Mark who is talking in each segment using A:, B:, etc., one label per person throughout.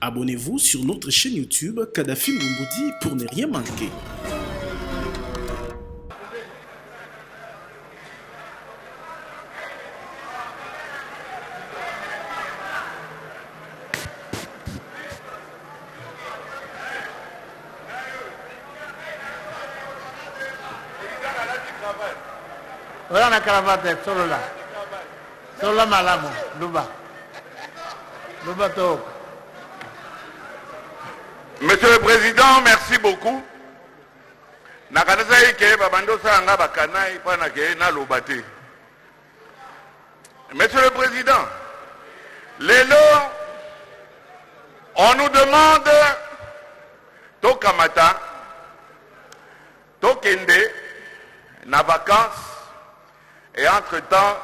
A: Abonnez-vous sur notre chaîne YouTube Kadhafi Moumoudi pour ne rien manquer.
B: Voilà la cravate, solo là. Solo là, malamo, Luba. Luba Tok.
C: Monsieur le Président, merci beaucoup. Monsieur le Président, Lélo, on nous demande Tokamata, Tokende, na vacances, et entre-temps,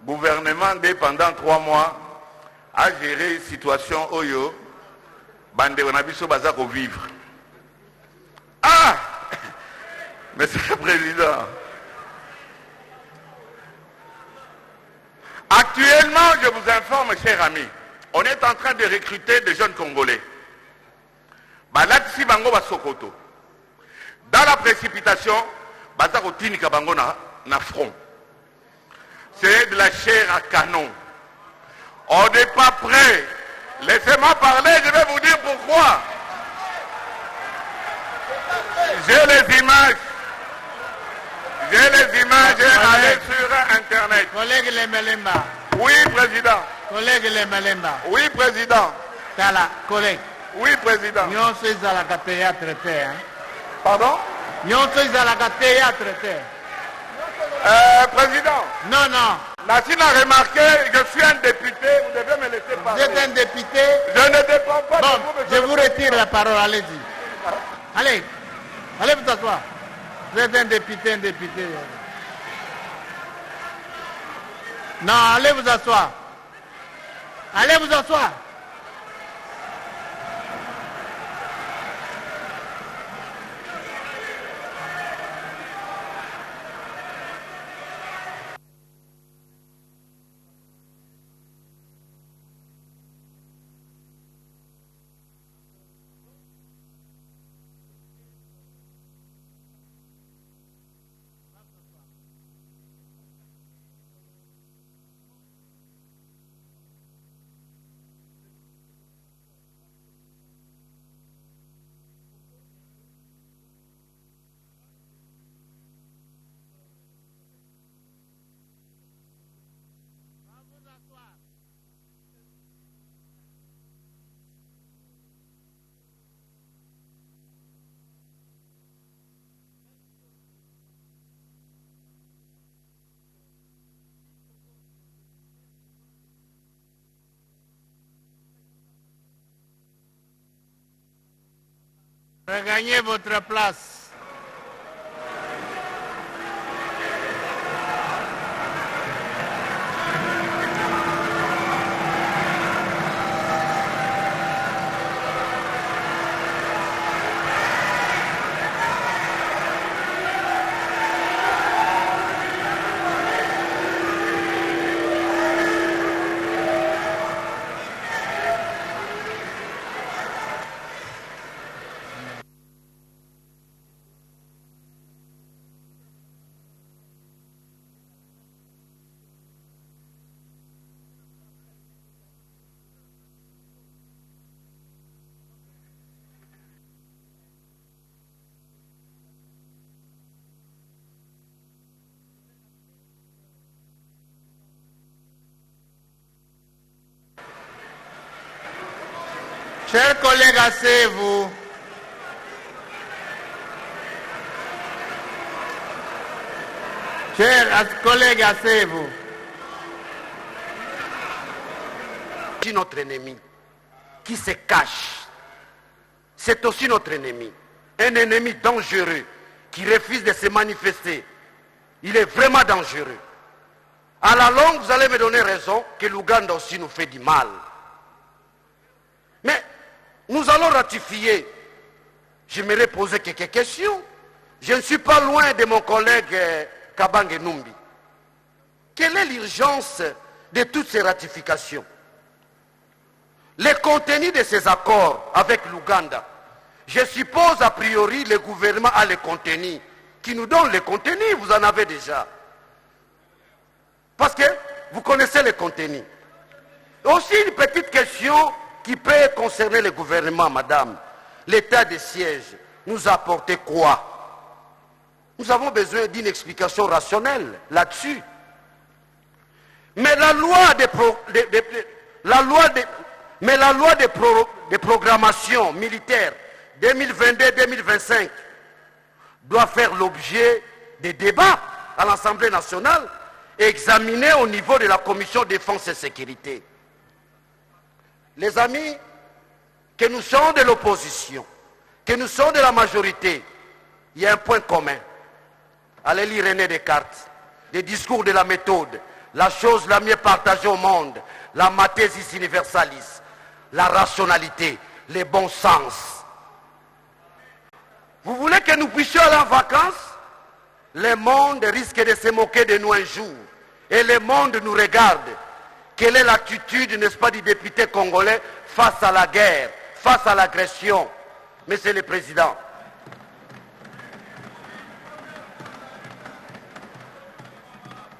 C: gouvernement pendant 3 mois a géré situation Oyo, bande Wanabiso Bazako vivre. Ah! Monsieur le Président, actuellement, je vous informe, chers amis, on est en train de recruter des jeunes Congolais. Balatisi Bango Basokoto. Dans la précipitation, Bazako Tinika Bango na front. C'est de la chair à canon. On n'est pas prêt. Laissez-moi parler, je vais vous dire pourquoi. J'ai les images. J'ai les images allées sur Internet.
B: Collègue Lemelemba.
C: Oui, Président.
B: Collègue Lemelemba.
C: Oui, Président.
B: Tala, collègue.
C: Oui, Président.
B: Nous sommes à la théâtre.
C: Pardon?
B: Nous sommes à la théâtre.
C: Président.
B: Non, non.
C: Nassine a remarqué, je suis un député, vous devez me laisser parler.
B: Vous êtes un député.
C: Je ne dépends pas
B: bon,
C: de vous.
B: Je vous retire la parole, allez-y. Allez, allez vous asseoir. Vous êtes un député, Non, allez vous asseoir. Allez vous asseoir. Regagnez votre place. Chers collègues, asseyez-vous. Chers collègues, asseyez-vous.
D: Notre ennemi qui se cache, c'est aussi notre ennemi. Un ennemi dangereux qui refuse de se manifester. Il est vraiment dangereux. À la longue, vous allez me donner raison que l'Ouganda aussi nous fait du mal. Mais nous allons ratifier. J'aimerais poser quelques questions. Je ne suis pas loin de mon collègue Kabange Numbi. Quelle est l'urgence de toutes ces ratifications? Le contenu de ces accords avec l'Ouganda, je suppose a priori le gouvernement a le contenu. Qui nous donne le contenu, vous en avez déjà. Parce que vous connaissez le contenu. Aussi une petite question qui peut concerner le gouvernement, madame. L'état de siège nous a apporté quoi? Nous avons besoin d'une explication rationnelle là-dessus. Mais la loi de programmation militaire 2022-2025 doit faire l'objet des débats à l'Assemblée nationale et examinée au niveau de la Commission défense et sécurité. Les amis, que nous sommes de l'opposition, que nous sommes de la majorité, il y a un point commun. Allez lire René Descartes, les discours de la méthode, la chose la mieux partagée au monde, la mathesis universalis, la rationalité, le bon sens. Vous voulez que nous puissions aller en vacances? Le monde risque de se moquer de nous un jour. Et le monde nous regarde. Quelle est l'attitude, n'est-ce pas, du député congolais face à la guerre, face à l'agression? Monsieur le Président,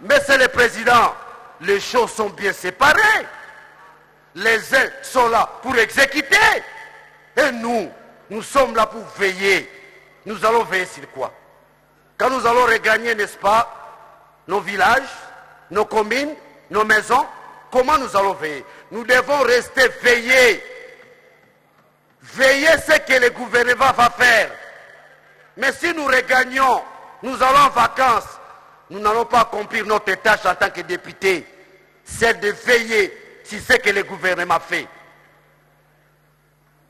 D: Monsieur le Président, les choses sont bien séparées. Les uns sont là pour exécuter. Et nous sommes là pour veiller. Nous allons veiller sur quoi? Quand nous allons regagner, n'est-ce pas, nos villages, nos communes, nos maisons, comment nous allons veiller? Nous devons rester veillés. Veiller ce que le gouvernement va faire. Mais si nous regagnons, nous allons en vacances, nous n'allons pas accomplir notre tâche en tant que députés. C'est de veiller sur ce que le gouvernement fait.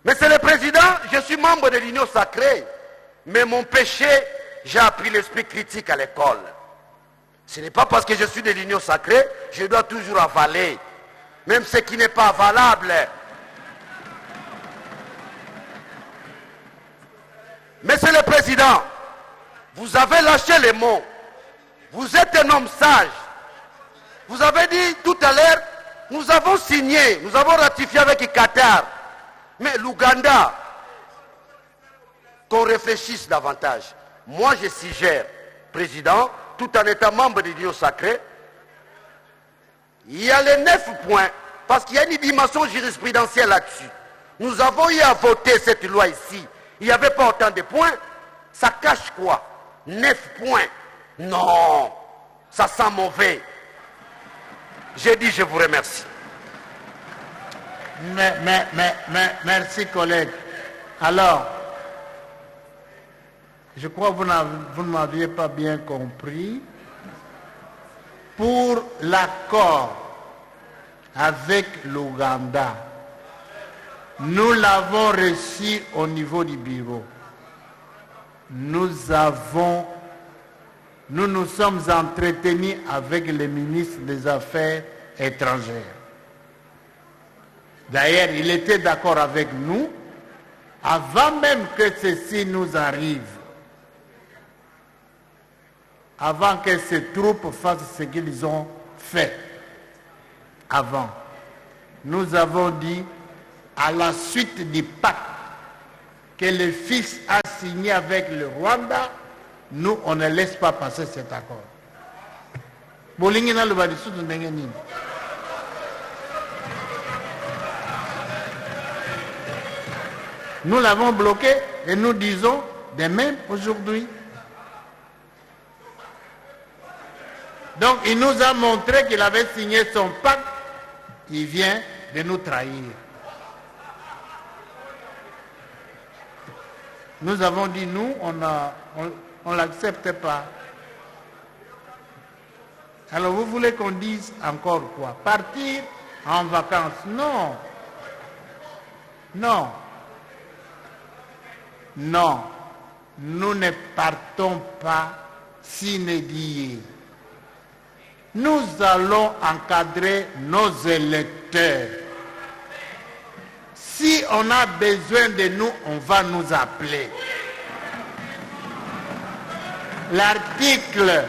D: Monsieur le Président, je suis membre de l'Union sacrée, mais mon péché, j'ai appris l'esprit critique à l'école. Ce n'est pas parce que je suis de l'Union sacrée, je dois toujours avaler, même ce qui n'est pas avalable. Monsieur le Président, vous avez lâché les mots. Vous êtes un homme sage. Vous avez dit tout à l'heure, nous avons signé, nous avons ratifié avec le Qatar. Mais l'Ouganda, qu'on réfléchisse davantage. Moi, je suggère, Président, tout en étant membre de l'Union sacrée, il y a les 9 points, parce qu'il y a une dimension jurisprudentielle là-dessus. Nous avons eu à voter cette loi ici. Il n'y avait pas autant de points. Ça cache quoi? 9 points. Non, ça sent mauvais. J'ai dit, je vous remercie.
B: Merci, collègue. Alors, je crois que vous ne m'aviez pas bien compris. Pour l'accord avec l'Ouganda, nous l'avons reçu au niveau du bureau. Nous nous sommes entretenus avec le ministre des Affaires étrangères. D'ailleurs, il était d'accord avec nous avant même que ceci nous arrive. Avant que ces troupes fassent ce qu'ils ont fait. Avant. Nous avons dit, à la suite du pacte que le fils a signé avec le Rwanda, nous, on ne laisse pas passer cet accord. Nous l'avons bloqué et nous disons de même aujourd'hui. Donc il nous a montré qu'il avait signé son pacte. Il vient de nous trahir. Nous avons dit, nous, on ne l'accepte pas. Alors vous voulez qu'on dise encore quoi? Partir en vacances? Non. Non. Non. Nous ne partons pas sine die. Nous allons encadrer nos électeurs. Si on a besoin de nous, on va nous appeler. L'article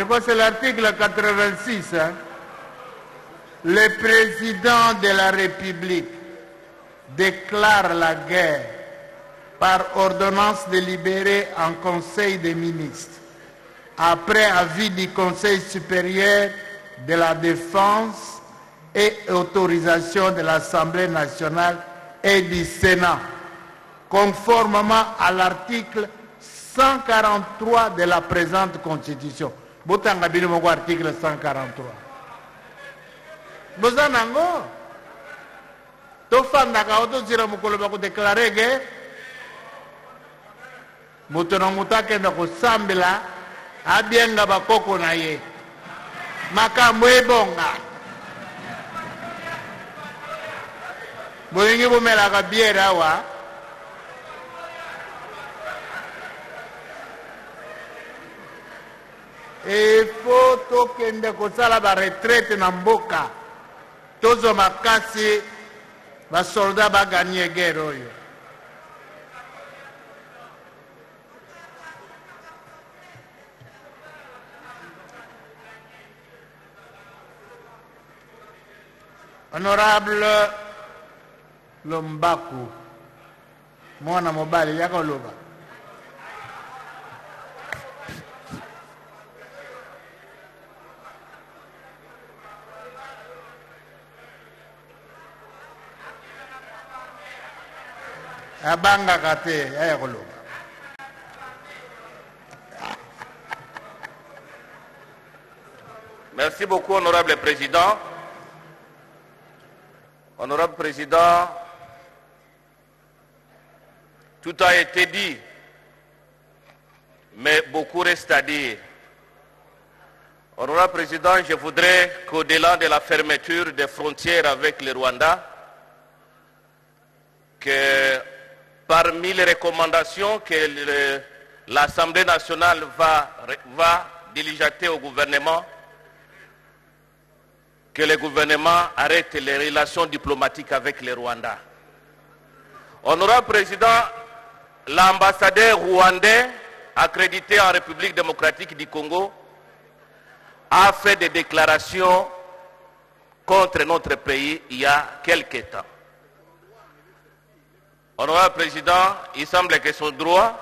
B: Je crois que c'est l'article 86. Hein. Le président de la République déclare la guerre par ordonnance délibérée en Conseil des ministres, après avis du Conseil supérieur de la défense et autorisation de l'Assemblée nationale et du Sénat, conformément à l'article 143 de la présente Constitution. Botanga bino article 143. Bozanango. Tofanda ka otozira mukolo ba ko déclarer guerre. Mutona mutake na ko sambela abienga bakoko na ye. Makambo ebonga. Boyingi bomela ka biera wa. Il faut tokende kosala ba retraite na mboka tozo makasi ba soldat ba gagner guerre oyo. Honorable Lombaku mwana mobali yakoloba. Abanga kate ayakoloba.
C: Merci beaucoup, honorable président. Honorable président, tout a été dit, mais beaucoup reste à dire. Honorable président, je voudrais qu'au-delà de la fermeture des frontières avec le Rwanda, que parmi les recommandations que l'Assemblée nationale va diligenter au gouvernement, que le gouvernement arrête les relations diplomatiques avec le Rwanda. Honorable président, l'ambassadeur rwandais accrédité en République démocratique du Congo a fait des déclarations contre notre pays il y a quelques temps. Honorable président, il semble que c'est droit,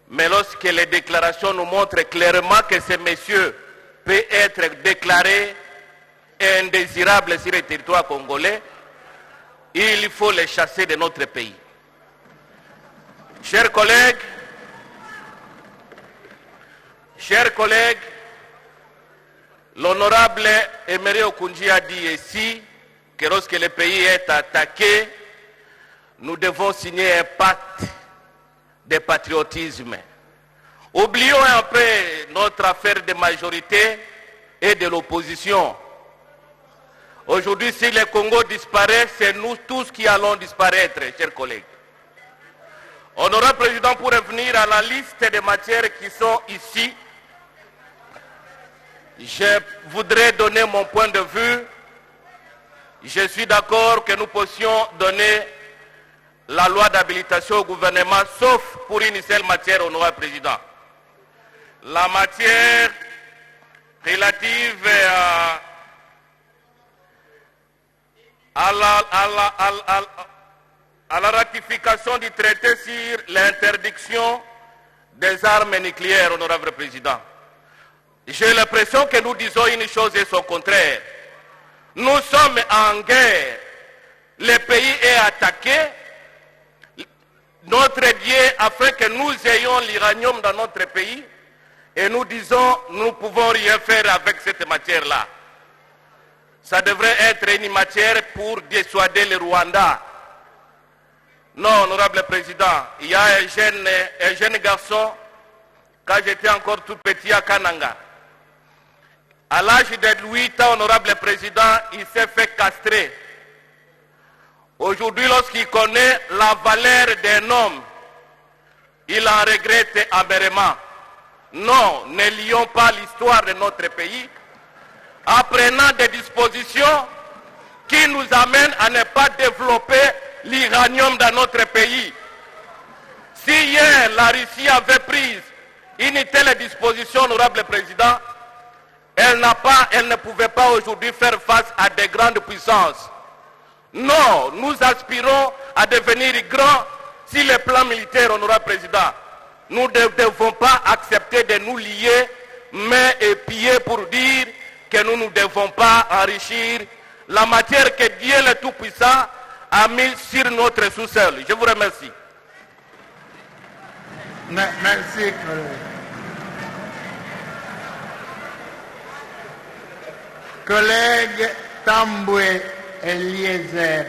C: mais lorsque les déclarations nous montrent clairement que ces messieurs peuvent être déclarés indésirables sur le territoire congolais, il faut les chasser de notre pays. Chers collègues, l'honorable Emery Okunji a dit ici que lorsque le pays est attaqué, nous devons signer un pacte de patriotisme. Oublions un peu notre affaire de majorité et de l'opposition. Aujourd'hui, si le Congo disparaît, c'est nous tous qui allons disparaître, chers collègues. Honorable Président, pour revenir à la liste des matières qui sont ici, je voudrais donner mon point de vue. Je suis d'accord que nous puissions donner la loi d'habilitation au gouvernement, sauf pour une seule matière, honorable Président. La matière relative à la ratification du traité sur l'interdiction des armes nucléaires, honorable président. J'ai l'impression que nous disons une chose et son contraire. Nous sommes en guerre. Le pays est attaqué. Notre Dieu a fait que nous ayons l'uranium dans notre pays. Et nous disons, nous ne pouvons rien faire avec cette matière-là. Ça devrait être une matière pour dissuader le Rwanda. Non, honorable président, il y a un jeune garçon, quand j'étais encore tout petit à Kananga. À l'âge de 8 ans, honorable président, il s'est fait castrer. Aujourd'hui, lorsqu'il connaît la valeur d'un homme, il en regrette amèrement. Non, ne lions pas l'histoire de notre pays en prenant des dispositions qui nous amènent à ne pas développer l'uranium dans notre pays. Si hier la Russie avait pris Une telle disposition, honorable président, elle ne pouvait pas aujourd'hui faire face à des grandes puissances. Non, nous aspirons à devenir grands sur le plan militaire, honorable président. Nous ne devons pas accepter de nous lier mains et pieds pour dire que nous ne devons pas enrichir la matière que Dieu le Tout-Puissant a mis sur notre sous-sol. Je vous remercie.
B: Merci. Collègue Tamboué Eliezer.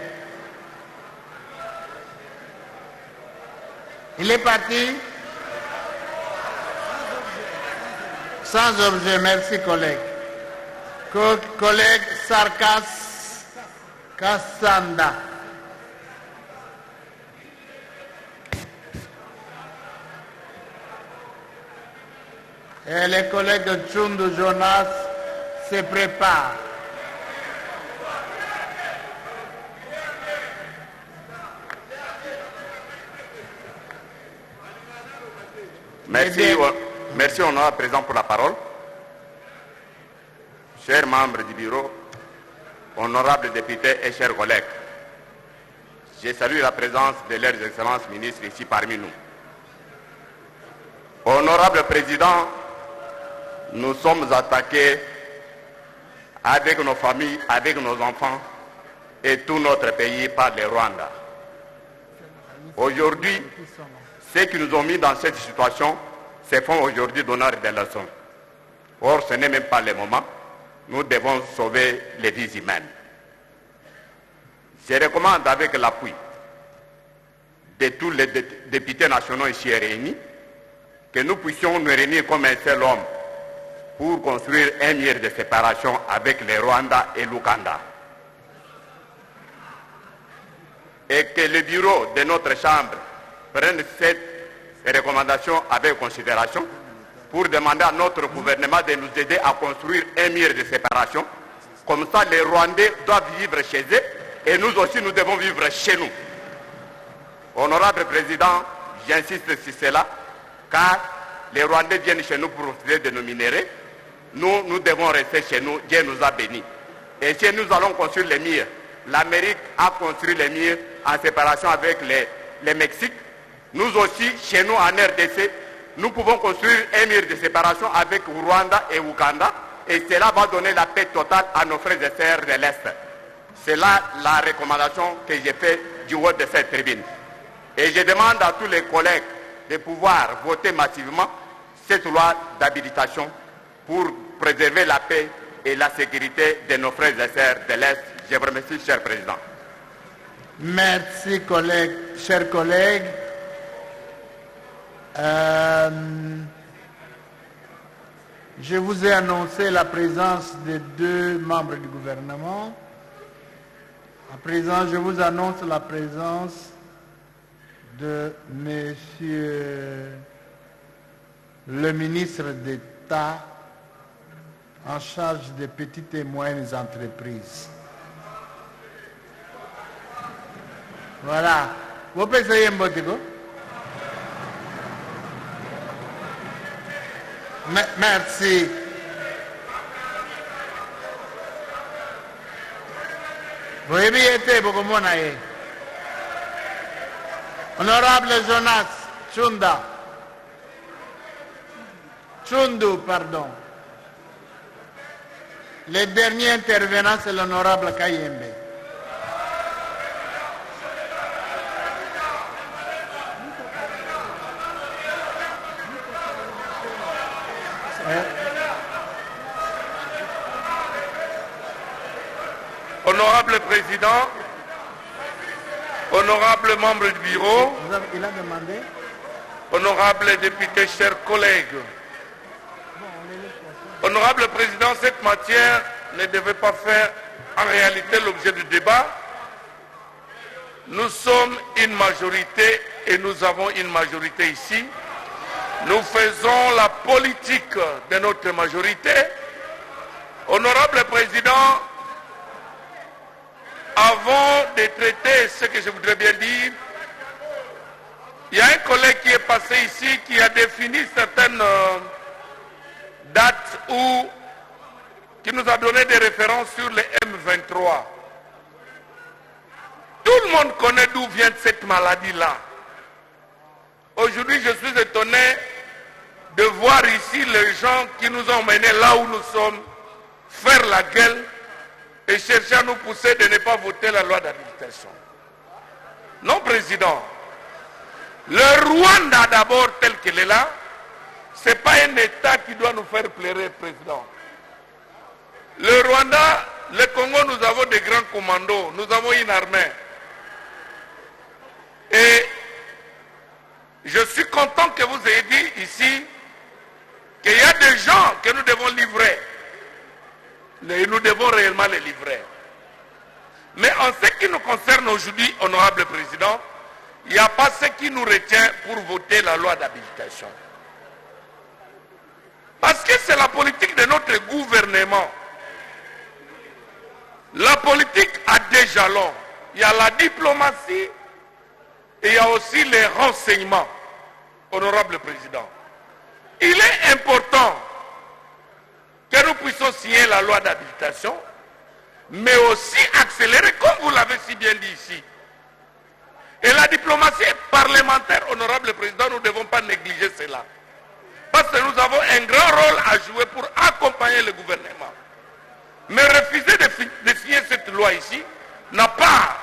B: Il est parti? Sans objet, merci collègue. Collègue Sarkas Kassanda. Et les collègues Tchundu Jonas se préparent.
C: Merci, honorable président, pour la parole. Chers membres du bureau, honorables députés et chers collègues, je salue la présence de leurs excellences ministres ici parmi nous. Honorable président, nous sommes attaqués avec nos familles, avec nos enfants et tout notre pays par le Rwanda. Aujourd'hui, ceux qui nous ont mis dans cette situation se font aujourd'hui donner des leçons. Or, ce n'est même pas le moment. Nous devons sauver les vies humaines. Je recommande avec l'appui de tous les députés nationaux ici réunis que nous puissions nous réunir comme un seul homme pour construire un mur de séparation avec le Rwanda et l'Ouganda. Et que le bureau de notre chambre prenne cette recommandation avec considération pour demander à notre gouvernement de nous aider à construire un mur de séparation. Comme ça, les Rwandais doivent vivre chez eux et nous aussi, nous devons vivre chez nous. Honorable président, j'insiste sur cela, car les Rwandais viennent chez nous pour profiter de nos minéraux. Nous devons rester chez nous. Dieu nous a bénis. Et si nous allons construire les murs, l'Amérique a construit les murs en séparation avec le Mexique. Nous aussi, chez nous en RDC, nous pouvons construire un mur de séparation avec Rwanda et Ouganda. Et cela va donner la paix totale à nos frères et sœurs de l'Est. C'est là la recommandation que j'ai faite du haut de cette tribune. Et je demande à tous les collègues de pouvoir voter massivement cette loi d'habilitation pour préserver la paix et la sécurité de nos frères et sœurs de l'Est. Je vous remercie, cher président.
B: Merci, chers collègues. Je vous ai annoncé la présence des deux membres du gouvernement. À présent, je vous annonce la présence de Monsieur le ministre d'État en charge des petites et moyennes entreprises. Voilà. Vous pouvez essayer un botico? Merci. Vous avez été beaucoup moins. Honorable Jonas Tchundu, pardon. Le dernier intervenant, c'est l'honorable Kayembe.
C: Honorable président, honorable membre du bureau,
B: Il a demandé.
C: honorable député, chers collègues. Honorable président, cette matière ne devait pas faire en réalité l'objet du débat. Nous sommes une majorité et nous avons une majorité ici. Nous faisons la politique de notre majorité. Honorable président, avant de traiter ce que je voudrais bien dire, Il y a un collègue qui est passé ici qui a défini certaines dates qui nous a donné des références sur les M23. Tout le monde connaît d'où vient cette maladie-là. Aujourd'hui, je suis étonné de voir ici les gens qui nous ont menés là où nous sommes faire la gueule et chercher à nous pousser de ne pas voter la loi d'habilitation. Non, Président. Le Rwanda d'abord tel qu'il est là, ce n'est pas un État qui doit nous faire pleurer, Président. Le Rwanda, le Congo, nous avons des grands commandos, nous avons une armée. Et je suis content que vous ayez dit ici qu'il y a des gens que nous devons livrer. Et nous devons réellement les livrer. Mais en ce qui nous concerne aujourd'hui, honorable Président, il n'y a pas ce qui nous retient pour voter la loi d'habilitation. Parce que c'est la politique de notre gouvernement. La politique a des jalons. Il y a la diplomatie et il y a aussi les renseignements, honorable Président. Il est important que nous puissions signer la loi d'habilitation, mais aussi accélérer, comme vous l'avez si bien dit ici. Et la diplomatie parlementaire, honorable Président, nous ne devons pas négliger cela. Parce que nous avons un grand rôle à jouer pour accompagner le gouvernement. Mais refuser de signer cette loi ici n'a pas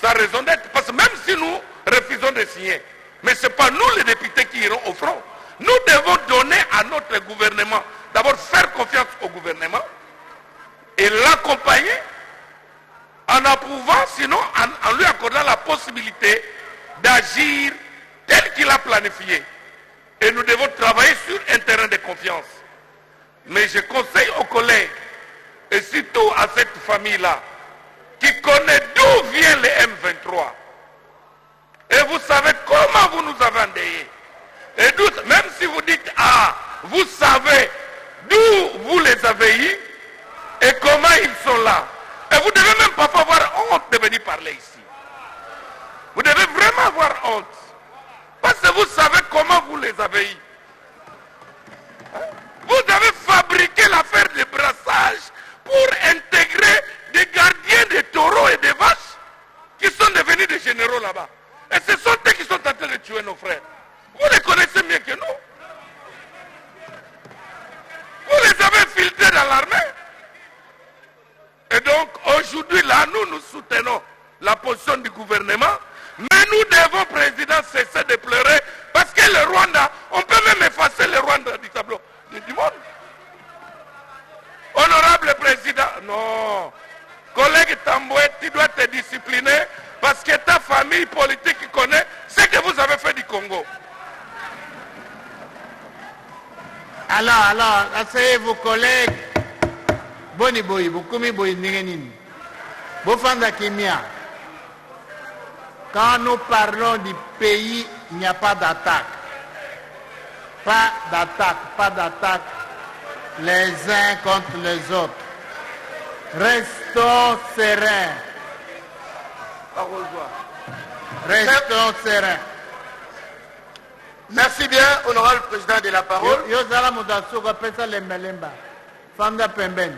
C: sa raison d'être. Parce que même si nous refusons de signer, mais ce n'est pas nous les députés qui iront au front. Nous devons donner à notre gouvernement, d'abord faire confiance au gouvernement et l'accompagner en approuvant, sinon en lui accordant la possibilité d'agir tel qu'il a planifié. Et nous devons travailler sur un terrain de confiance. Mais je conseille aux collègues, et surtout à cette famille-là, qui connaît d'où vient les M23. Et vous savez comment vous nous avez endeuillés. Et même si vous dites, ah, vous savez d'où vous les avez eus et comment ils sont là. Et vous devez même pas avoir honte de venir parler ici. Vous devez vraiment avoir honte. Parce que vous savez comment vous les avez eus. Vous avez fabriqué l'affaire de brassage pour intégrer des gardiens de taureaux et de vaches qui sont devenus des généraux là-bas. Et ce sont eux qui sont en train de tuer nos frères. Vous les connaissez mieux que nous. Vous les avez filtrés dans l'armée. Et donc, aujourd'hui, là, nous soutenons la position du gouvernement. Mais nous devons, Président, cesser de pleurer. Parce que le Rwanda, on peut même effacer le Rwanda du tableau du monde. Honorable Président, non. Collègue Tamboué, tu dois te discipliner parce que ta famille politique connaît ce que vous avez fait du Congo.
B: Alors, asseyez-vous collègues. Boni boy, bukumi boy ningenini. Bofanda Kimia. Quand nous parlons du pays, il n'y a pas d'attaque. Pas d'attaque les uns contre les autres. Restons sereins. Restons sereins.
D: Merci bien, honorable président de la parole.
B: Yozala Moudasouga, pesa Lembelemba. Fanda Pemben.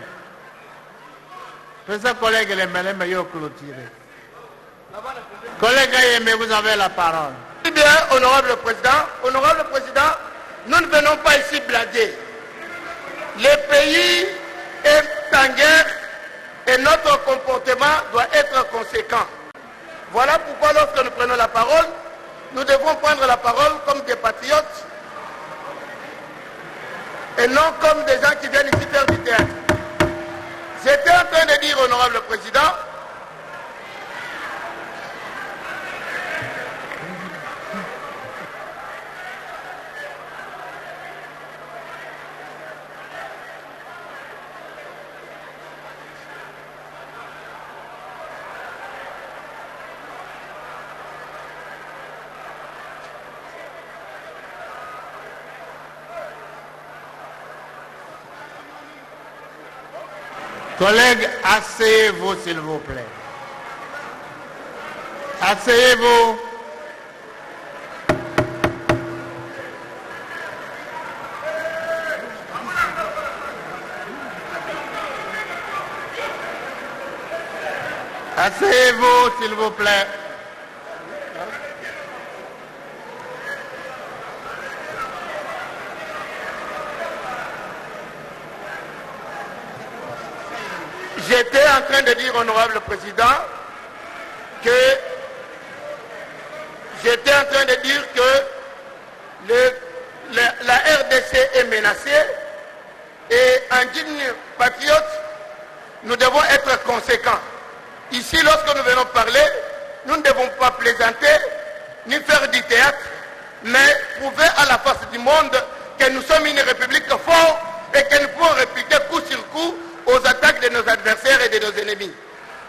B: Pesa collègue Lembelemba, yo clôturé. Collègue Ayembe, vous avez la parole.
D: Merci bien, honorable président. Honorable président, nous ne venons pas ici blaguer. Le pays est en guerre et notre comportement doit être conséquent. Voilà pourquoi lorsque nous prenons la parole, nous devons prendre la parole comme des patriotes et non comme des gens qui viennent ici faire du théâtre. J'étais en train de dire, honorable président,
B: collègues, asseyez-vous s'il vous plaît. Asseyez-vous. Asseyez-vous, s'il vous plaît.
D: J'étais en train de dire, honorable président, la RDC est menacée et en digne patriote, nous devons être conséquents. Ici, lorsque nous venons parler, nous ne devons pas plaisanter ni faire du théâtre, mais prouver à la face du monde que nous sommes une république forte et que nous pouvons répliquer coup sur coup aux attaques de nos adversaires et de nos ennemis.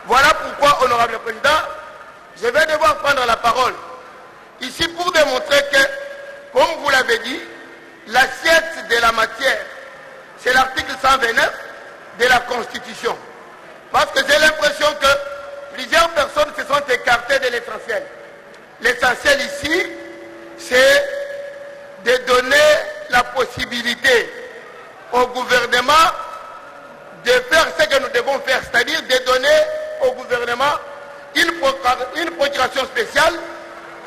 D: Voilà pourquoi, honorable président, je vais devoir prendre la parole ici pour démontrer que, comme vous l'avez dit, l'assiette de la matière, c'est l'article 129 de la Constitution. Parce que j'ai l'impression que plusieurs personnes se sont écartées de l'essentiel. L'essentiel ici, c'est de donner la possibilité au gouvernement de faire ce que nous devons faire, c'est-à-dire de donner au gouvernement une procuration spéciale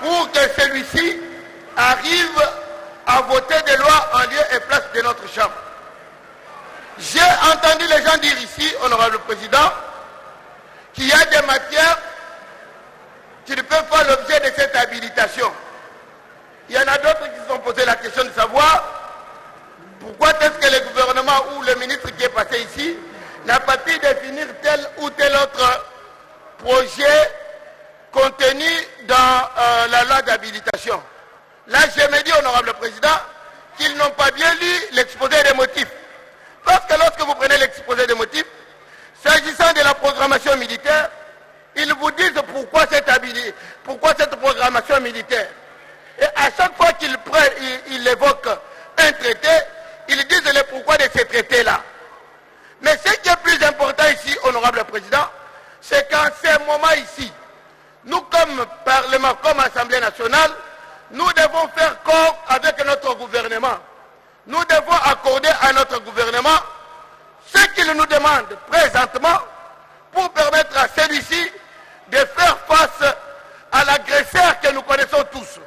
D: pour que celui-ci arrive à voter des lois en lieu et place de notre Chambre. J'ai entendu les gens dire ici, honorable président, qu'il y a des matières qui ne peuvent pas l'objet de cette habilitation. Il y en a d'autres qui se sont posé la question de savoir pourquoi est-ce que le gouvernement ou le ministre qui est passé ici n'a pas pu définir tel ou tel autre projet contenu dans la loi d'habilitation. Là, je me dis, honorable président, qu'ils n'ont pas bien lu l'exposé des motifs. Parce que lorsque vous prenez l'exposé des motifs, s'agissant de la programmation militaire, ils vous disent pourquoi cette programmation militaire. Et à chaque fois qu'ils évoquent un traité, ils disent le pourquoi de ce traité-là. Mais ce qui est plus important ici, honorable président, c'est qu'en ce moment ici, nous comme Parlement, comme Assemblée nationale, nous devons faire corps avec notre gouvernement. Nous devons accorder à notre gouvernement ce qu'il nous demande présentement pour permettre à celui-ci de faire face à l'agresseur que nous connaissons tous.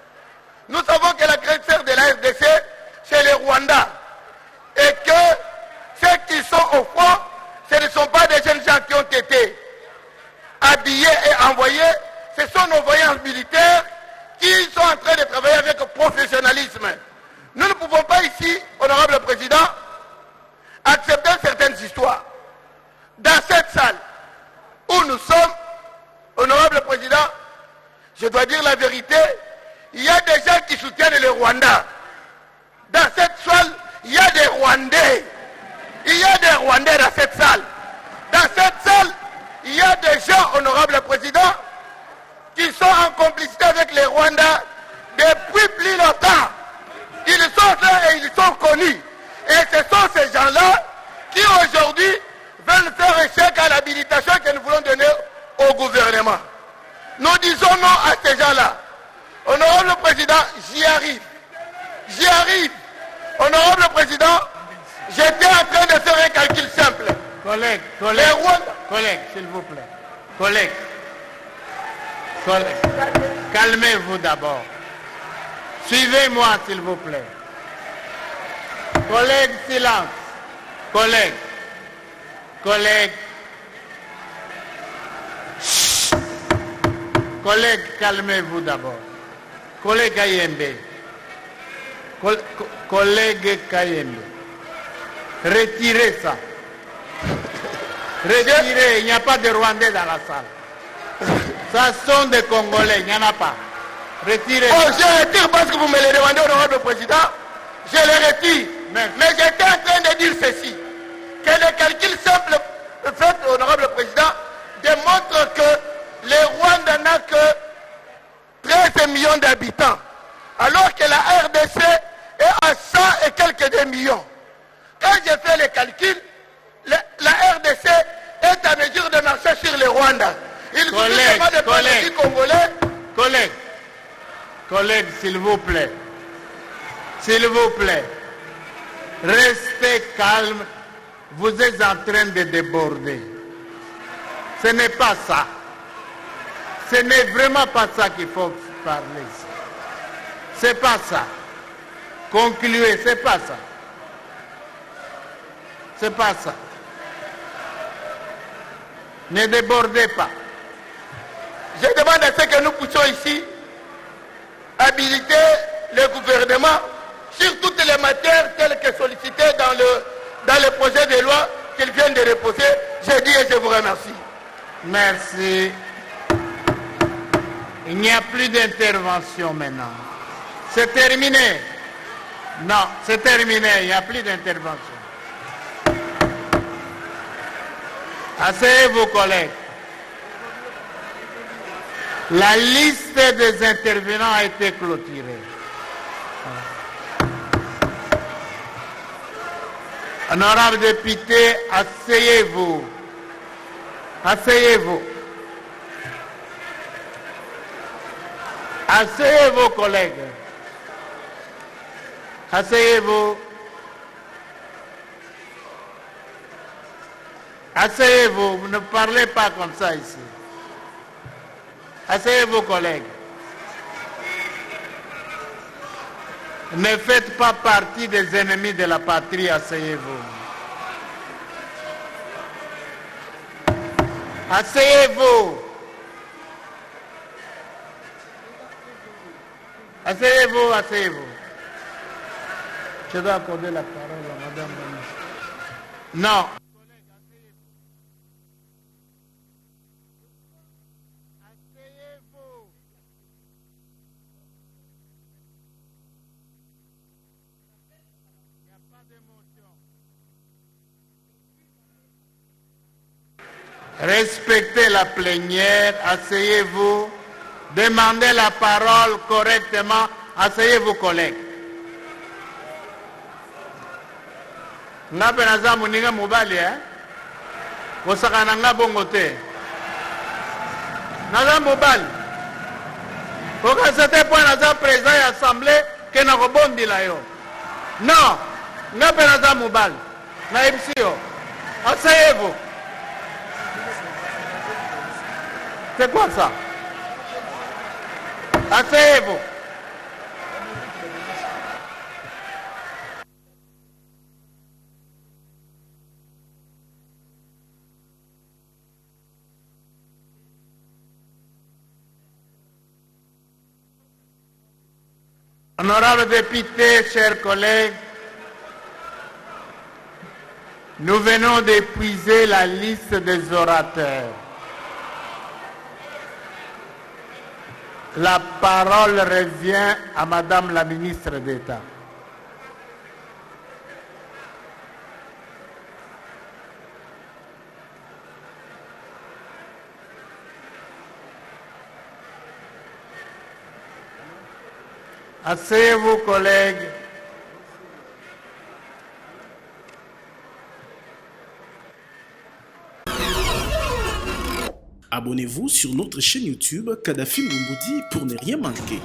D: Nous savons que l'agresseur de la RDC, c'est le Rwanda. Et que ceux qui sont au front, ce ne sont pas des jeunes gens qui ont été habillés et envoyés, ce sont nos voyants militaires qui sont en train de travailler avec professionnalisme. Nous ne pouvons pas ici, honorable président, accepter certaines histoires. Dans cette salle où nous sommes, honorable président, je dois dire la vérité, il y a des gens qui soutiennent le Rwanda. Dans cette salle, il y a des Rwandais. Il y a des Rwandais dans cette salle. Dans cette salle, il y a des gens, honorable président, qui sont en complicité avec les Rwandais depuis plus longtemps. Ils sont là et ils sont connus. Et ce sont ces gens-là qui aujourd'hui veulent faire échec à l'habilitation que nous voulons donner au gouvernement. Nous disons non à ces gens-là. Honorable président, j'y arrive. J'y arrive. Honorable président, j'étais en train de faire un calcul simple.
B: Collègue, s'il vous plaît. Collègue. Calmez-vous d'abord. Suivez-moi, s'il vous plaît. Collègue, silence. Collègue. Collègue, calmez-vous d'abord. Collègue Kayembe. Collègue Kayembe. Retirez ça. Retirez, il n'y a pas de Rwandais dans la salle. Ça sont des Congolais, il n'y en a pas. Retirez.
D: Oh, je retire parce que vous me le demandez, honorable président. Je le retire. Mais j'étais en train de dire ceci. Que le calcul simple fait, honorable président, démontre que le Rwanda n'a que 13 millions d'habitants. Alors que la RDC est à 100 et quelques millions. Quand j'ai fait les calculs, la RDC est à mesure de marcher sur le Rwanda. Il
B: Collègue, s'il vous plaît. S'il vous plaît. Restez calme. Vous êtes en train de déborder. Ce n'est pas ça. Ce n'est vraiment pas ça qu'il faut parler ici. C'est pas ça. Concluez, c'est pas ça. C'est pas ça. Ne débordez pas.
E: Je demande à ce que nous puissions ici habiliter le gouvernement sur toutes les matières telles que sollicitées dans le projet de loi qu'ils viennent de reposer. Je dis et je vous remercie.
B: Merci. Il n'y a plus d'intervention maintenant. C'est terminé. Non, c'est terminé. Il n'y a plus d'intervention. Asseyez-vous, collègues. La liste des intervenants a été clôturée. Honorable député, asseyez-vous. Asseyez-vous. Asseyez-vous, collègues. Asseyez-vous. Asseyez-vous. Vous ne parlez pas comme ça ici. Asseyez-vous, collègues. Ne faites pas partie des ennemis de la patrie. Asseyez-vous. Asseyez-vous. Asseyez-vous, asseyez-vous. Je dois accorder la parole à Madame la ministre. Non. Asseyez-vous. Il n'y a pas d'émotion. Respectez la plénière, asseyez-vous. Demandez la parole correctement. Asseyez-vous, collègues. Nga penaza muninga mobali kosakana nga bongo te. Naza mobali. Oka c'était point naza président ya assemblée ke na kobondila yo. Non, nga penaza mobali. Na ebisio. Asseyez-vous. C'est quoi ça? Asseyez-vous. Honorables députés, chers collègues, nous venons d'épuiser la liste des orateurs. La parole revient à Madame la ministre d'État. Asseyez-vous, collègues.
A: Abonnez-vous sur notre chaîne YouTube Kadhafi Moumoudi pour ne rien manquer.